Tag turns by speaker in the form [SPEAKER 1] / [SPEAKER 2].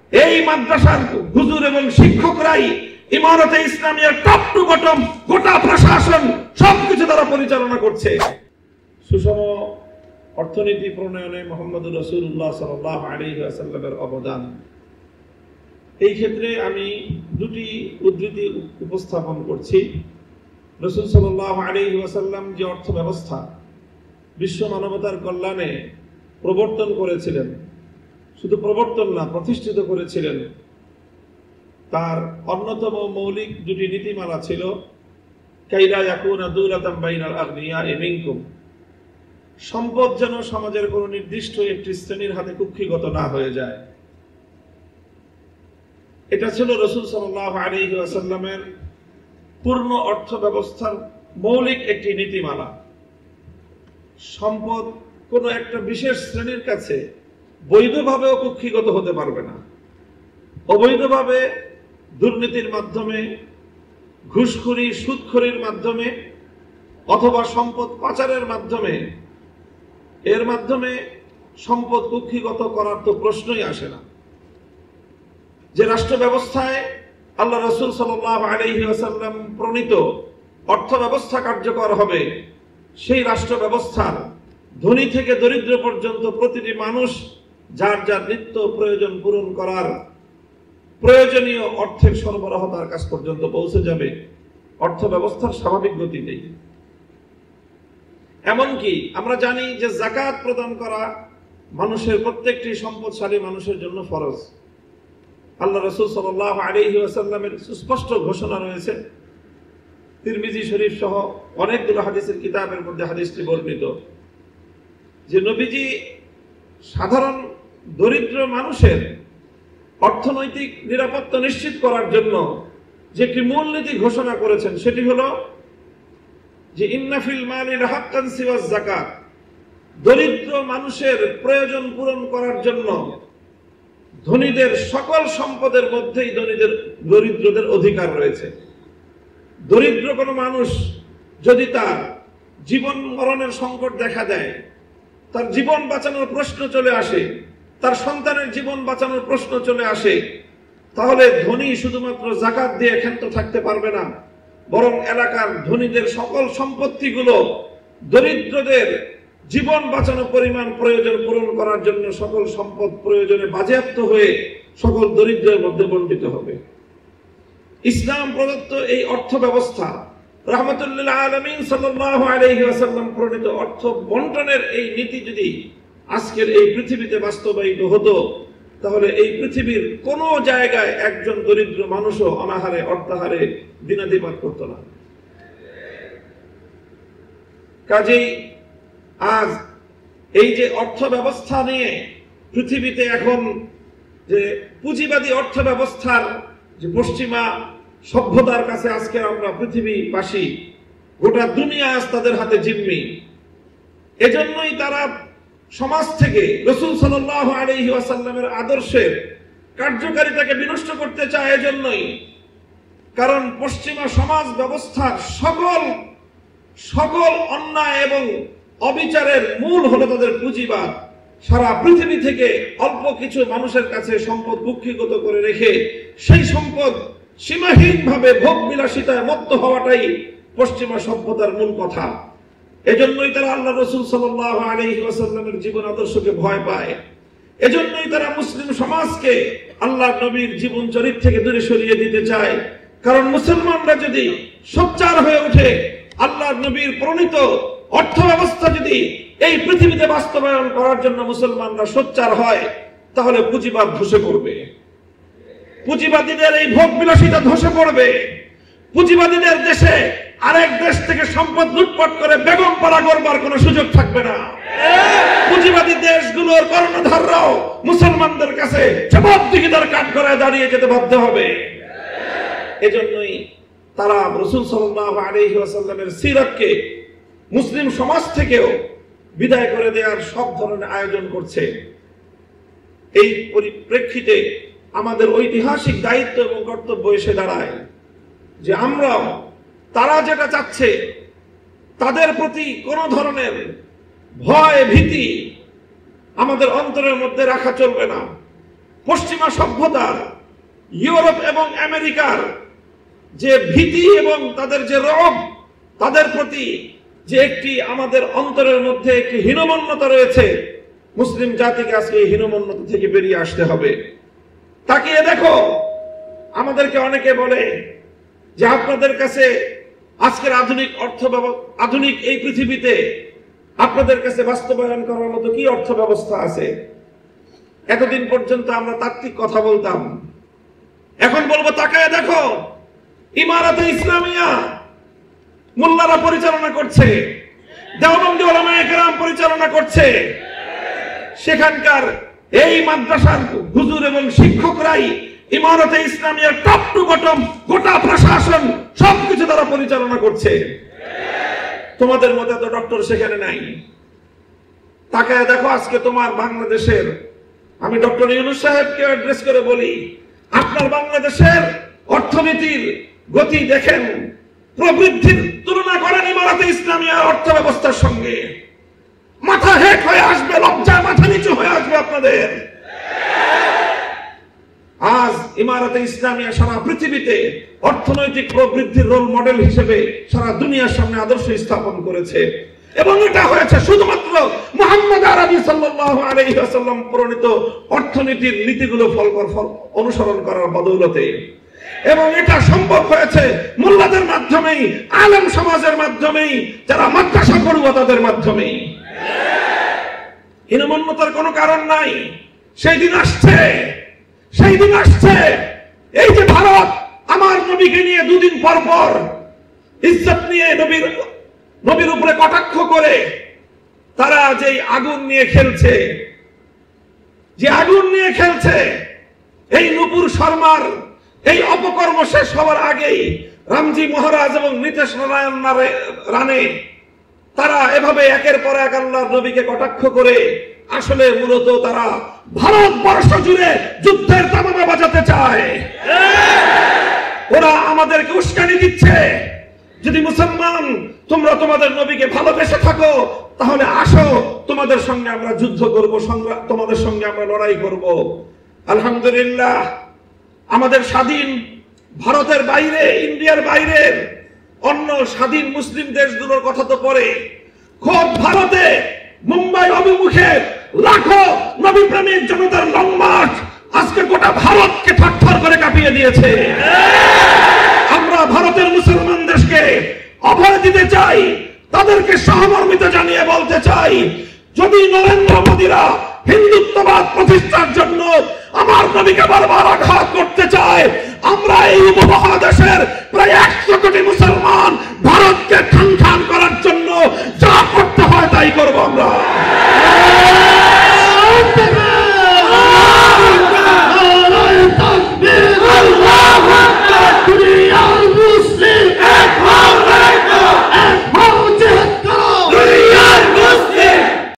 [SPEAKER 1] এই মাদ্রাসার হুজুর এবং শিক্ষকরাই ইমারতে ইসলামিয়ার টপ টু বটম গোটা প্রশাসন সবকিছু তারা পরিচালনা করছে। সুষম অর্থনীতি প্রণয়নে মুহাম্মদুর রাসূলুল্লাহ সাল্লাল্লাহু আলাইহি ওয়াসাল্লামের অবদান, এই ক্ষেত্রে আমি দুটি উদ্ধৃতি উপস্থাপন করছি। রাসূল সাল্লাল্লাহু আলাইহি ওয়াসাল্লাম যে অর্থ ব্যবস্থা বিশ্ব মানবতার কল্যাণে প্রবর্তন করেছিলেন, শুধু প্রবর্তন না, প্রতিষ্ঠিত করেছিলেন, তার অন্যতম মৌলিক দুটি নীতিমালা ছিল কাইলা ইয়াকুনা দুলাতাম বাইনাল আগনিয়াই মিনকুম, সম্পদ যেন সমাজের কোন নির্দিষ্ট একটি শ্রেণীর হাতে কুক্ষিগত না হয়ে যায়। এটা ছিল রাসূল সাল্লাল্লাহু আলাইহি ওয়াসাল্লামের পূর্ণ অর্থ ব্যবস্থার মৌলিক একটি নীতিমালা। সম্পদ কোনো একটা বিশেষ শ্রেণীর কাছে বৈধভাবেও কুক্ষিগত হতে পারবে না। অবৈধভাবে দুর্নীতির মাধ্যমে, ঘুষখুরি সুদখুরির মাধ্যমে অথবা সম্পদ পাচারের মাধ্যমে, এর মাধ্যমে সম্পদ কুক্ষিগত করার তো প্রশ্নই আসে না। যে রাষ্ট্র ব্যবস্থায় আল্লাহ রাসূল সাল্লাল্লাহু আলাইহি ওয়াসাল্লাম প্রণীত অর্থ ব্যবস্থা কার্যকর হবে, সেই রাষ্ট্র ব্যবস্থার ধনী থেকে দরিদ্র পর্যন্ত প্রতিটি মানুষ যার যার নিত্য প্রয়োজন পূরণ করার প্রয়োজনীয় অর্থের সরবরাহ তার কাছ পর্যন্ত পৌঁছে যাবে। অর্থ ব্যবস্থার স্বাভাবিক গতি নেই। এমনকি আমরা জানি যে যাকাত প্রদান করা মানুষের প্রত্যেকটি সম্পদশালী মানুষের জন্য ফরজ। আল্লাহ রাসূল সাল্লাল্লাহু আলাইহি ওয়াসাল্লামের সুস্পষ্ট ঘোষণা রয়েছে, তিরমিজি শরীফ সহ অনেকগুলো হাদিসের কিতাবের মধ্যে হাদিসটি বর্ণিত, যে নবীজি সাধারণ দরিদ্র মানুষের অর্থনৈতিক নিরাপত্তা নিশ্চিত করার জন্য যে একটি মূলনীতি ঘোষণা করেছেন, সেটি হলো যে ইন্না ফিল মালি হাক্কান সিওয়াজ যাকাত, দরিদ্র মানুষের প্রয়োজন পূরণ করার জন্য ধনীদের সকল সম্পদের মধ্যেই দরিদ্রদের অধিকার রয়েছে। দরিদ্র কোনো মানুষ যদি তার জীবন মরণের সংকট দেখা দেয়, তার জীবন বাঁচানোর প্রশ্ন চলে আসে, তার সন্তানের জীবন বাঁচানোর প্রশ্ন চলে আসে, তাহলে ধনী শুধুমাত্র যাকাত দিয়ে ক্ষান্ত থাকতে পারবে না, বরং এলাকার ধনীদের সকল সম্পত্তিগুলো দরিদ্রদের জীবন বাঁচানোর পরিমাণ প্রয়োজন পূরণ করার জন্য সকল সম্পদ প্রয়োজনে বাজেয়াপ্ত হয়ে সকল দরিদ্রের মধ্যে বণ্টিত হবে। ইসলাম প্রদত্ত এই অর্থ ব্যবস্থা, রাহমাতুল লিল আলামিন সাল্লাল্লাহু আলাইহি ওয়াসাল্লাম প্রণীত অর্থ বন্টনের এই নীতি যদি আজকের এই পৃথিবীতে বাস্তবায়িত হতো, তাহলে এই পৃথিবীর কোন জায়গায় একজন দরিদ্র মানুষও অনাহারে অর্থাহারে দিনাতিপাত করত না। কাজেই আজ এই যে অর্থ ব্যবস্থা নিয়ে পৃথিবীতে এখন যে পুঁজিবাদী অর্থ ব্যবস্থার যে পশ্চিমা সভ্যতার কাছে আজকে আমরা পৃথিবীবাসী, গোটা দুনিয়া আজ তাদের হাতে জিম্মি। এজন্যই তারা সমাজ থেকে রাসূল সাল্লাল্লাহু আলাইহি ওয়াসাল্লামের আদর্শের কার্যকারিতাকে বিনষ্ট করতে চায়। এজন্যই, কারণ পশ্চিমা সমাজ ব্যবস্থার সকল অন্যায় এবং অবিচারের মূল হলো তাদের পুঁজিবাদ। সারা পৃথিবী থেকে অল্প কিছু মানুষের কাছে সম্পদ কুক্ষিগত করে রেখে সেই সম্পদ সীমাহীনভাবে ভোগ বিলাসিতায় মত্ত হওয়াটাই পশ্চিমা সভ্যতার মূল কথা। এজন্যই তারা আল্লাহ রাসূল সাল্লাল্লাহু আলাইহি ওয়াসাল্লামের জীবন আদর্শকে ভয় পায়। এজন্যই তারা মুসলিম সমাজকে আল্লাহর নবীর জীবন চরিত্র থেকে দূরে সরিয়ে দিতে চায়। কারণ মুসলমানরা যদি সোচ্চার হয়ে ওঠে, আল্লাহর নবীর প্রণীত অর্থ ব্যবস্থা যদি এই পৃথিবীতে বাস্তবায়ন করার জন্য মুসলমানরা সোচ্চার হয়, তাহলে পুঁজিবাদ ধসে পড়বে, পুঁজিবাদীদের এই ভোগ বিলাসিতা ধসে পড়বে। পুঁজিবাদীদের দেশে আরেক দেশ থেকে সম্পদ লুটপাট করে বেগম পাড়া করবার কোনো সুযোগ থাকবে না। পুঁজিবাদী দেশগুলোর কর্ণধাররাও মুসলমানদের কাছে জবাবদিহিতার কাঠগড়ায় দাঁড়িয়ে যেতে বাধ্য হবে। এজন্যই তারা রাসূল সাল্লাল্লাহু আলাইহি ওয়াসাল্লামের সিরাতকে মুসলিম সমাজ থেকেও বিদায় করে দেওয়ার সব ধরনের আয়োজন করছে। এই পরিপ্রেক্ষিতে আমাদের ঐতিহাসিক দায়িত্ব এবং কর্তব্য এসে দাঁড়ায় যে আমরাও তারা যেটা চাচ্ছে তাদের প্রতি কোন ধরনের ভয় ভীতি আমাদের অন্তরের মধ্যে রাখা চলবে না। পশ্চিমা সভ্যতার, ইউরোপ এবং আমেরিকার যে ভীতি এবং তাদের যে রব, তাদের প্রতি যে একটি আমাদের অন্তরের মধ্যে একটি হীনমন্যতা রয়েছে, মুসলিম জাতিকে আজকে এই হীনমন্যতা থেকে বেরিয়ে আসতে হবে। তাকিয়ে দেখো, আমাদেরকে অনেকে বলে যে আপনাদের কাছে আজকের আধুনিক এই পৃথিবীতে আপনাদের কাছে বাস্তবায়ন করার মতো কি অর্থ ব্যবস্থা আছে? এতদিন পর্যন্ত আমরা তাত্ত্বিক কথা বলতাম, এখন বলবো তাকায় দেখো, ইমারতে ইসলামিয়া মোল্লারা পরিচালনা করছে, দেওবন্দি উলামায়ে কেরাম পরিচালনা করছে। সেখানকার এই মাদ্রাসার হুজুর এবং শিক্ষকরাই ইমারতে ইসলামিয়ার টপ টু বটম গোটা প্রশাসন সবকিছু তারা পরিচালনা করছে। তোমাদের মধ্যে তো ডক্টর সেখানে নাই। তাকায় দেখো আজকে তোমার বাংলাদেশের, আমি ডক্টর ইউনূস সাহেবকে অ্যাড্রেস করে বলি, আপনার বাংলাদেশের অর্থনীতির গতি দেখেন, প্রবৃদ্ধির তুলনা করেন ইমারতে ইসলামিয়ার অর্থ ব্যবস্থার সঙ্গে, মাথা হেট হয়ে আসবে, লজ্জায় মাথা নিচু হয়ে আসবে আপনাদের। আজ ইমারতে ইসলামিয়া সারা পৃথিবীতে অর্থনৈতিক প্রবৃদ্ধির রোল মডেল হিসেবে সারা দুনিয়ার সামনে আদর্শ স্থাপন করেছে, এবং এটা হয়েছে শুধুমাত্র মুহাম্মদ আরবি সাল্লাল্লাহু আলাইহি ওয়াসাল্লাম প্রণীত অর্থনীতির নীতিগুলো অনুসরণ করার বদৌলতে। এবং এটা সম্ভব হয়েছে মোল্লাদের মাধ্যমেই, আলেম সমাজের মাধ্যমেই, যারা মাদ্রাসা পড়ুয়া তাদের মাধ্যমেই। হীনমন্যতার কোনো কারণ নাই। সেই দিন আসছে, সেই দিন আসছে, এই যে ভারত আমার নবীকে নিয়ে দুদিন পর পর ইজ্জত নিয়ে নবীর উপরে কটাক্ষ করে তারা যে আগুন নিয়ে খেলছে, যে আগুন নিয়ে খেলছে, এই নূপুর শর্মার এই অপকর্ম শেষ হওয়ার আগেই রামজি মহারাজ এবং নীতিশ নারায়ণ রানে তারা এভাবে একের পর এক আল্লাহর নবীকে কটাক্ষ করে আসলে মূলত তারা ভারতবর্ষ জুড়ে যুদ্ধের তামামা বাজাতে চায়। ওরা আমাদেরকে উস্কানি দিচ্ছে, যদি মুসলমান তোমরা তোমাদের নবীকে ভালোবেসে থাকো তাহলে আসো, তোমাদের সঙ্গে আমরা যুদ্ধ করব, তোমাদের সঙ্গে আমরা লড়াই করব। আলহামদুলিল্লাহ, আমাদের স্বাধীন ভারতের বাইরে, ইন্ডিয়ার বাইরের অন্য স্বাধীন মুসলিম দেশগুলোর কথা তো পরে, খোদ ভারতে মুম্বাই অভিমুখে লাখো নবী প্রেমিক জনতার লং মার্চ আজকে গোটা ভারতকে থরথর করে কাঁপিয়ে দিয়েছে। আমরা ভারতের মুসলমান দেশকে অভয় দিতে চাই, তাদেরকে সহমর্মিতা জানিয়ে বলতে চাই, যদি নরেন্দ্র মোদীরা হিন্দুত্ববাদ প্রতিষ্ঠার জন্য আমার নবীকে বারবার